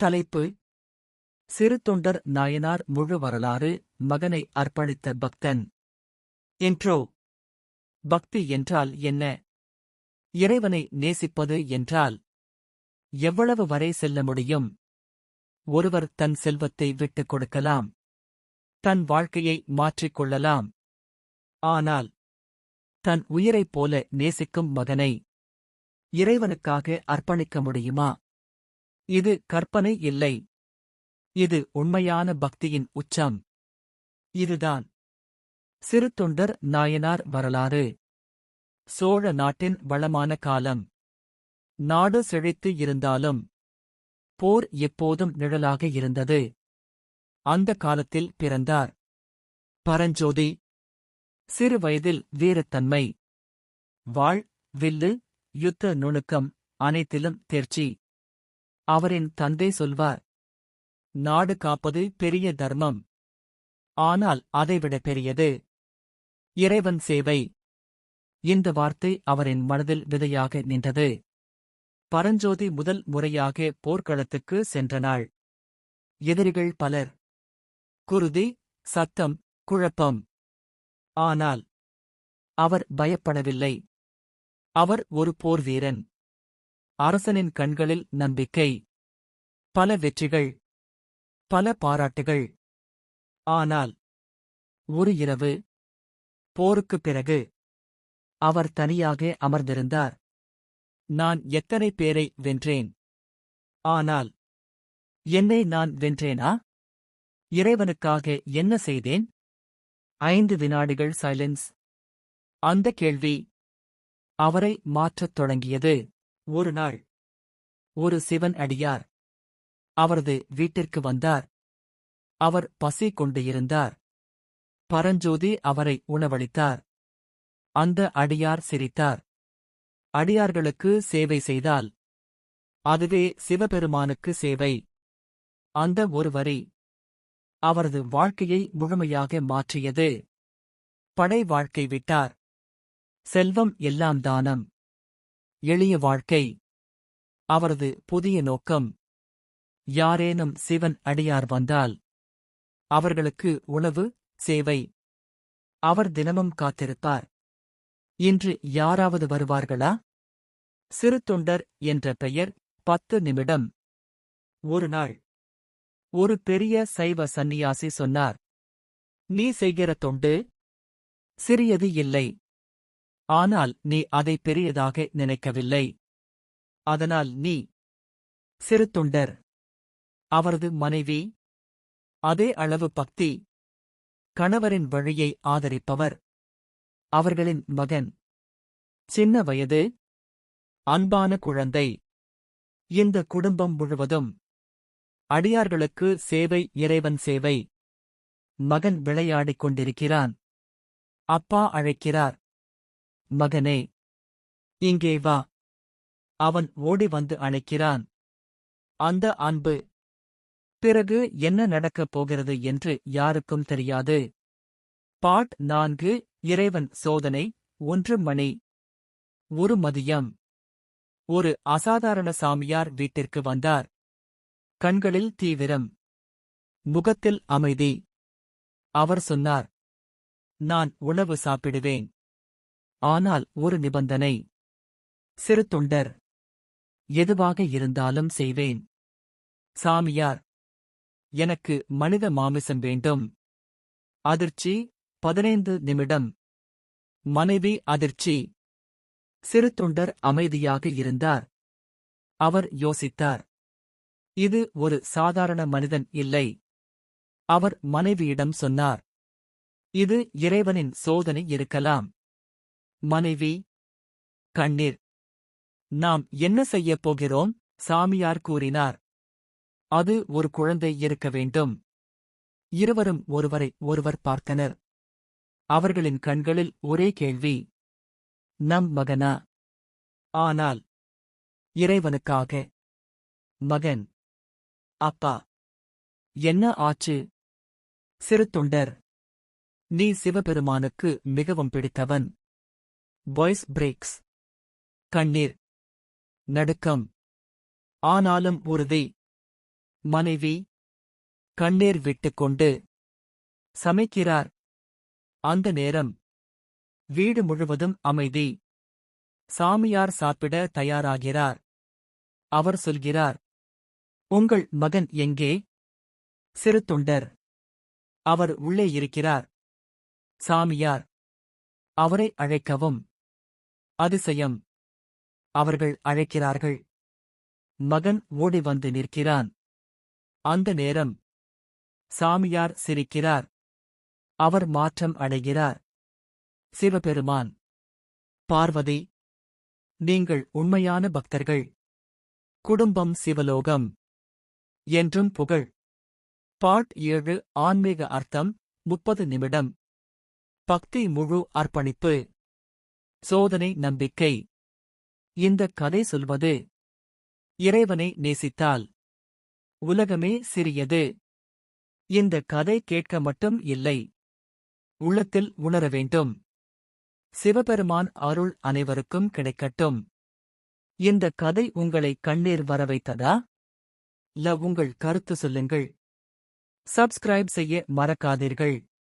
தலைப்பு: சிறு தொண்டர் நாயனார் முழு வரலாறு, மகனை அர்ப்பணித்த பக்தன். இன்ட்ரோ. பக்தி என்றால் என்ன? இறைவனை நேசிப்பது என்றால் எவ்வளவு வரை செல்ல முடியும்? ஒருவர் தன் செல்வத்தை விட்டுக் கொடுக்கலாம், தன் வாழ்க்கையை மாற்றிக் கொள்ளலாம். ஆனால் தன் உயிரைப் போல நேசிக்கும் மகனை இறைவனுக்காக அர்ப்பணிக்க முடியுமா? இது கற்பனை இல்லை. இது உண்மையான பக்தியின் உச்சம். இதுதான் சிறு தொண்டர் நாயனார் வரலாறு. சோழ நாட்டின் வளமான காலம். நாடு செழித்து இருந்தாலும் போர் எப்போதும் நிழலாக இருந்தது. அந்த காலத்தில் பிறந்தார் பரஞ்சோதி. சிறு வயதில் வீரத்தன்மை, வாள், வில்லு, யுத்த நுணுக்கம் அனைத்திலும் தேர்ச்சி. அவரின் தந்தை சொல்வார், நாடு காப்பது பெரிய தர்மம், ஆனால் அதைவிட பெரியது இறைவன் சேவை. இந்த வார்த்தை அவரின் மனதில் விதையாக நின்றது. பரஞ்சோதி முதல் முறையாக போர்க்களத்துக்கு சென்ற நாள். எதிரிகள் பலர். குருதி, சத்தம், குழப்பம். ஆனால் அவர் பயப்படவில்லை. அவர் ஒரு போர் வீரன். அரசனின் கண்களில் நம்பிக்கை. பல வெற்றிகள், பல பாராட்டுகள். ஆனால் ஒரு இரவு, போருக்குப் பிறகு, அவர் தனியாக அமர்ந்திருந்தார். நான் எத்தனை பேரை வென்றேன்? ஆனால் என்னை நான் வென்றேனா? இறைவனுக்காக என்ன செய்தேன்? 5 வினாடிகள் சைலன்ஸ். அந்த கேள்வி அவரை மாற்றத் தொடங்கியது. ஒரு நாள் ஒரு சிவன் அடியார் அவரது வீட்டிற்கு வந்தார். அவர் பசி கொண்டு இருந்தார். பரஞ்சோதி அவரை உணவளித்தார். அந்த அடியார் சிரித்தார். அடியார்களுக்கு சேவை செய்தால் அதுவே சிவபெருமானுக்கு சேவை. அந்த ஒரு வரி அவரது வாழ்க்கையை முழுமையாக மாற்றியது. படை வாழ்க்கை விட்டார். செல்வம் எல்லாம் தானம். எளிய வாழ்க்கை அவரது புதிய நோக்கம். யாரேனும் சிவன் அடியார் வந்தால் அவர்களுக்கு உணவு, சேவை. அவர் தினமும் காத்திருப்பார். இன்று யாராவது வருவார்களா? சிறு தொண்டர் என்ற பெயர் 10 நிமிடம். ஒரு நாள் ஒரு பெரிய சைவ சந்நியாசி சொன்னார், நீ செய்கிற தொண்டு சிறியது இல்லை. ஆனால் நீ அதை பெரியதாக நினைக்கவில்லை. அதனால் நீ சிறு தொண்டர். அவரது மனைவி அதே அளவு பக்தி. கணவரின் வழியை ஆதரிப்பவர். அவர்களின் மகன் சின்ன வயது, அன்பான குழந்தை. இந்த குடும்பம் முழுவதும் அடியார்களுக்கு சேவை, இறைவன் சேவை. மகன் விளையாடிக் கொண்டிருக்கிறான். அப்பா அழைக்கிறார், மகனே, இங்கே வா. அவன் ஓடி வந்து அழைக்கிறான். அந்த அன்பு. பிறகு என்ன நடக்கப் போகிறது என்று யாருக்கும் தெரியாது. பாட் 4. இறைவன் சோதனை. 1 மணி. ஒரு மதியம் ஒரு அசாதாரண சாமியார் வீட்டிற்கு வந்தார். கண்களில் தீவிரம், முகத்தில் அமைதி. அவர் சொன்னார், நான் உணவு சாப்பிடுவேன். ஆனால் ஒரு நிபந்தனை. சிறு தொண்டர். எதுவாக இருந்தாலும் செய்வேன். சாமியார், எனக்கு மனித மாமிசம் வேண்டும். அதிர்ச்சி. 15 நிமிடம். மனைவி அதிர்ச்சி. சிறு தொண்டர் அமைதியாக இருந்தார். அவர் யோசித்தார், இது ஒரு சாதாரண மனிதன் இல்லை. அவர் மனைவியிடம் சொன்னார், இது இறைவனின் சோதனை இருக்கலாம். மனைவி கண்ணீர். நாம் என்ன செய்யப் போகிறோம்? சாமியார் கூறினார், அது ஒரு குழந்தை இருக்க வேண்டும். இருவரும் ஒருவரை ஒருவர் பார்த்தனர். அவர்களின் கண்களில் ஒரே கேள்வி, நம் மகனா? ஆனால் இறைவனுக்காக. மகன், அப்பா, என்ன ஆச்சு? சிறு தொண்டர், நீ சிவபெருமானுக்கு மிகவும் பிடித்தவன். Voice breaks. கண்ணீர், நடுக்கம். ஆனாலும் உறுதி. மனைவி கண்ணீர் விட்டுக்கொண்டு சமைக்கிறார். அந்த நேரம் வீடு முழுவதும் அமைதி. சாமியார் சாப்பிட தயாராகிறார். அவர் சொல்கிறார், உங்கள் மகன் எங்கே? சிறு தொண்டர், அவர் உள்ளே இருக்கிறார். சாமியார், அவரை அழைக்கவும். அதிசயம், அவர்கள் அழைக்கிறார்கள். மகன் ஓடி வந்து நிற்கிறான். அந்த நேரம் சாமியார் சிரிக்கிறார். அவர் மாற்றம் அடைகிறார். சிவபெருமான், பார்வதி, நீங்கள் உண்மையான பக்தர்கள். குடும்பம் சிவலோகம் என்றும் புகழ். பார்ட் 7 ஆன்மீக அர்த்தம் 30 நிமிடம். பக்தி முழு அர்ப்பணிப்பு. சோதனை நம்பிக்கை. இந்த கதை சொல்வது, இறைவனை நேசித்தால் உலகமே சிறியது. இந்த கதை கேட்க மட்டும் இல்லை, உள்ளத்தில் உணர வேண்டும். சிவபெருமான் அருள் அனைவருக்கும் கிடைக்கட்டும். இந்த கதை உங்களை கண்ணீர் வரவைத்ததா? உங்கள் கருத்து சொல்லுங்கள். சப்ஸ்கிரைப் செய்ய மறக்காதீர்கள்.